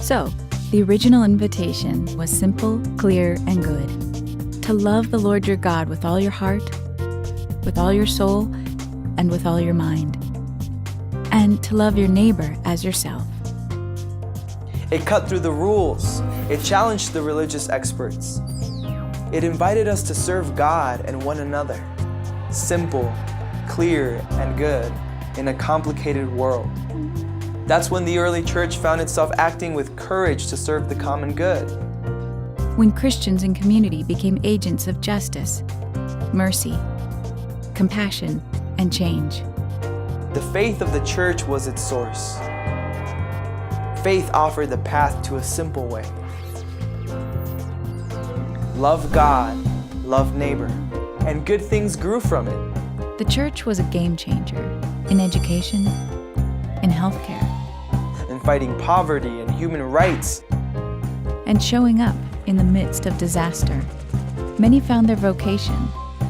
So, the original invitation was simple, clear, and good. To love the Lord your God with all your heart, with all your soul, and with all your mind. And to love your neighbor as yourself. It cut through the rules. It challenged the religious experts. It invited us to serve God and one another. Simple, clear, and good in a complicated world. That's when the early church found itself acting with courage to serve the common good. When Christians and community became agents of justice, mercy, compassion, and change. The faith of the church was its source. Faith offered the path to a simple way. Love God, love neighbor, and good things grew from it. The church was a game changer in education, in healthcare, In fighting poverty and human rights, and showing up in the midst of disaster. Many found their vocation,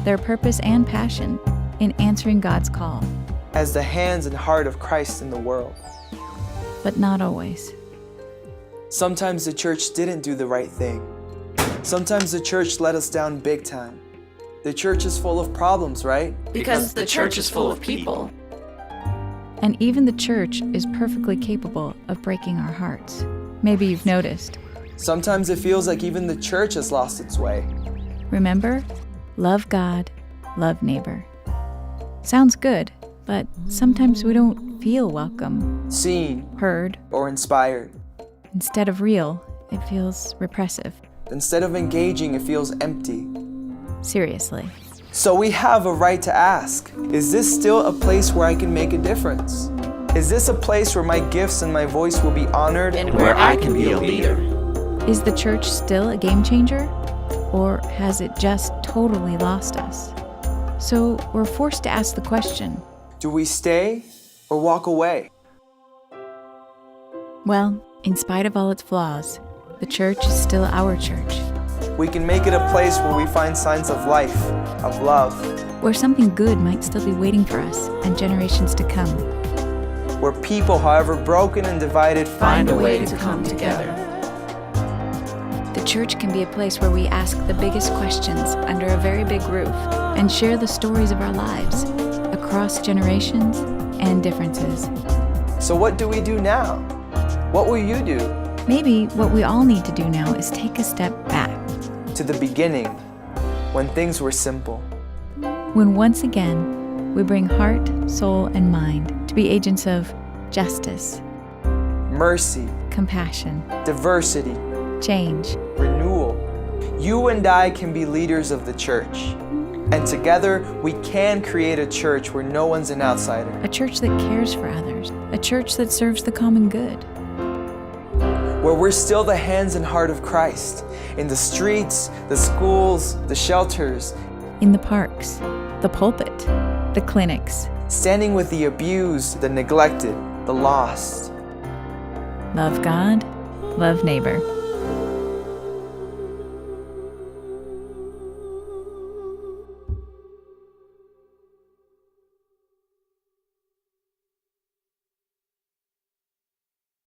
their purpose and passion in answering God's call. as the hands and heart of Christ in the world. But not always. Sometimes the church didn't do the right thing. Sometimes the church let us down big time. The church is full of problems, right? Because the church is full of people. And even the church is perfectly capable of breaking our hearts. Maybe you've noticed. Sometimes it feels like even the church has lost its way. Remember, love God, love neighbor. Sounds good, but sometimes we don't feel welcome, Seen heard. or inspired. Instead of real, it feels repressive. Instead of engaging, it feels empty. Seriously. So we have a right to ask, is this still a place where I can make a difference? Is this a place where my gifts and my voice will be honored? And where I can be a leader. Is the church still a game changer? Or has it just totally lost us? So we're forced to ask the question. Do we stay or walk away? Well, in spite of all its flaws, the church is still our church. We can make it a place where we find signs of life, of love, Where something good might still be waiting for us and generations to come. where people, however broken and divided, Find a way to come together. The church can be a place where we ask the biggest questions under a very big roof and share the stories of our lives across generations and differences. So what do we do now? What will you do? Maybe what we all need to do now is take a step back. To the beginning, when things were simple. When once again, we bring heart, soul, and mind to be agents of justice, Mercy, compassion, diversity, change. renewal. You and I can be leaders of the church. And together, we can create a church where no one's an outsider. A church that cares for others. A church that serves the common good. Where we're still the hands and heart of Christ. In the streets, the schools, the shelters. In the parks, the pulpit, the clinics. Standing with the abused, the neglected, the lost. Love God, love neighbor.